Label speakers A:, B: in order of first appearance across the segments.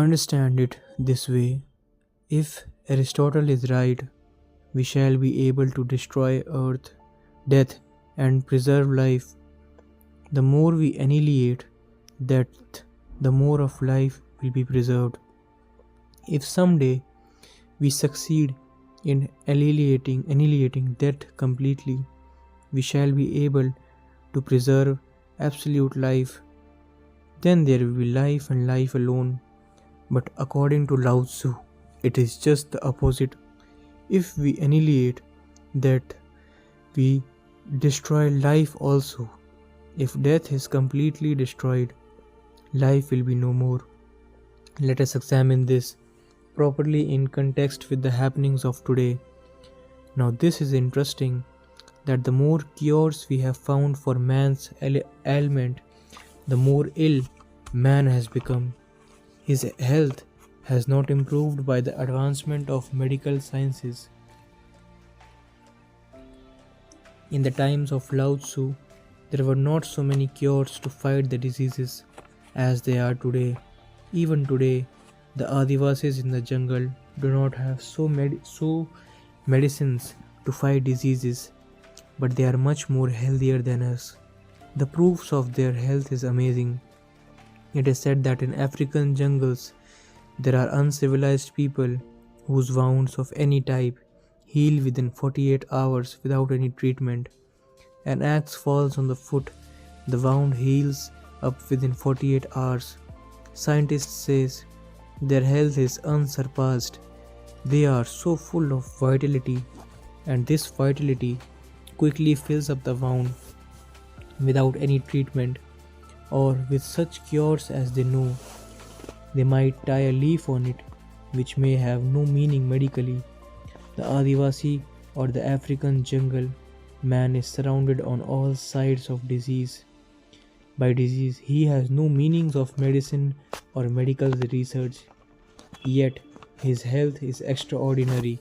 A: Understand it this way: if Aristotle is right, we shall be able to destroy earth, death, and preserve life. The more we annihilate death, the more of life will be preserved. If someday we succeed in annihilating death completely, we shall be able to preserve absolute life. Then there will be life and life alone. But according to Lao Tzu, it is just the opposite. If we annihilate that, we destroy life also. If death is completely destroyed, life will be no more. Let us examine this properly in context with the happenings of today. Now, this is interesting that the more cures we have found for man's ailment, the more ill man has become. His health has not improved by the advancement of medical sciences. In the times of Lao Tzu, there were not so many cures to fight the diseases as they are today. Even today, the Adivasis in the jungle do not have so medicines to fight diseases, but they are much more healthier than us. The proofs of their health is amazing. It is said that in African jungles there are uncivilized people whose wounds of any type heal within 48 hours without any treatment. An axe falls on the foot, the wound heals up within 48 hours. Scientists says their health is unsurpassed. They are so full of vitality, and this vitality quickly fills up the wound without any treatment, or with such cures as they know. They might tie a leaf on it, which may have no meaning medically. The Adivasi or the African jungle man is surrounded on all sides of disease. By disease, he has no meanings of medicine or medical research, yet his health is extraordinary.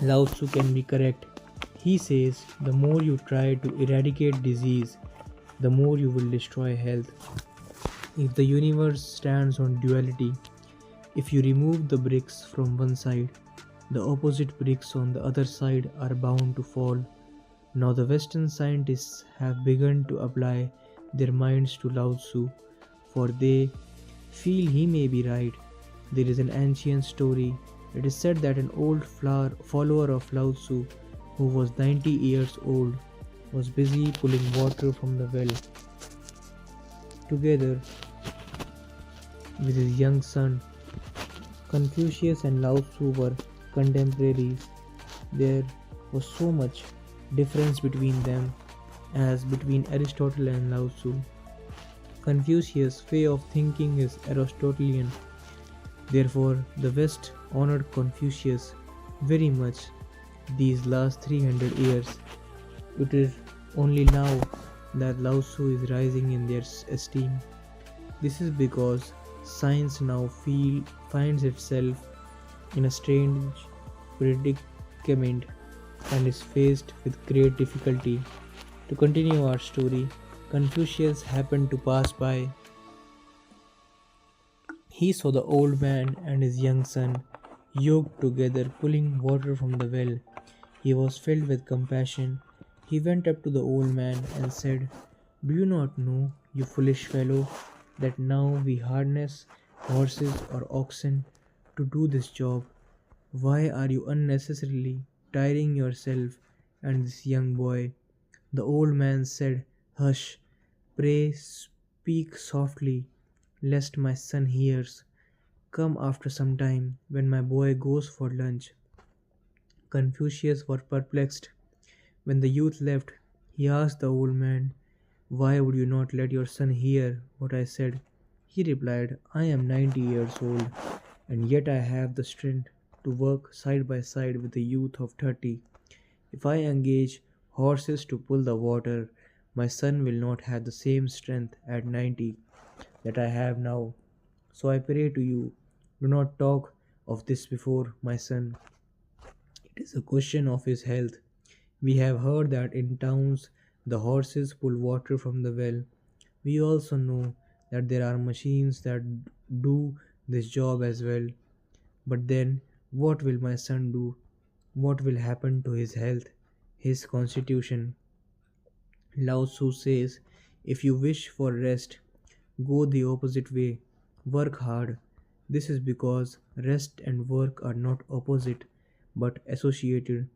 A: Lao Tzu can be correct. He says the more you try to eradicate disease, the more you will destroy health. If the universe stands on duality, if you remove the bricks from one side, the opposite bricks on the other side are bound to fall. Now, the Western scientists have begun to apply their minds to Lao Tzu, for they feel he may be right. There is an ancient story. It is said that an old follower of Lao Tzu, who was 90 years old, was busy pulling water from the well. Together with his young son, Confucius and Lao Tzu were contemporaries. There was so much difference between them as between Aristotle and Lao Tzu. Confucius' way of thinking is Aristotelian. Therefore, the West honored Confucius very much these last 300 years. It is only now that Lao Tzu is rising in their esteem. This is because science now finds itself in a strange predicament and is faced with great difficulty. To continue our story, Confucius happened to pass by. He saw the old man and his young son yoked together pulling water from the well. He was filled with compassion. He went up to the old man and said, "Do you not know, you foolish fellow, that now we harness horses or oxen to do this job? Why are you unnecessarily tiring yourself and this young boy?" The old man said, "Hush, pray speak softly, lest my son hears. Come after some time, when my boy goes for lunch." Confucius was perplexed. When the youth left, he asked the old man, "Why would you not let your son hear what I said?" He replied, "I am 90 years old, and yet I have the strength to work side by side with the youth of 30. If I engage horses to pull the water, my son will not have the same strength at 90 that I have now. So I pray to you, do not talk of this before my son. It is a question of his health. We have heard that in towns the horses pull water from the well. We also know that there are machines that do this job as well. But then, what will my son do? What will happen to his health, his constitution? Lao Tzu says, if you wish for rest, go the opposite way. Work hard. This is because rest and work are not opposite but associated.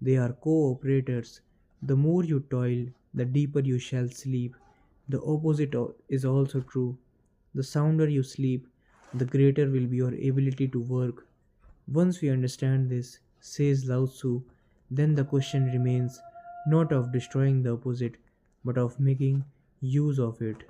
A: They are co-operators. The more you toil, the deeper you shall sleep. The opposite is also true. The sounder you sleep, the greater will be your ability to work. Once we understand this, says Lao Tzu, then the question remains not of destroying the opposite, but of making use of it.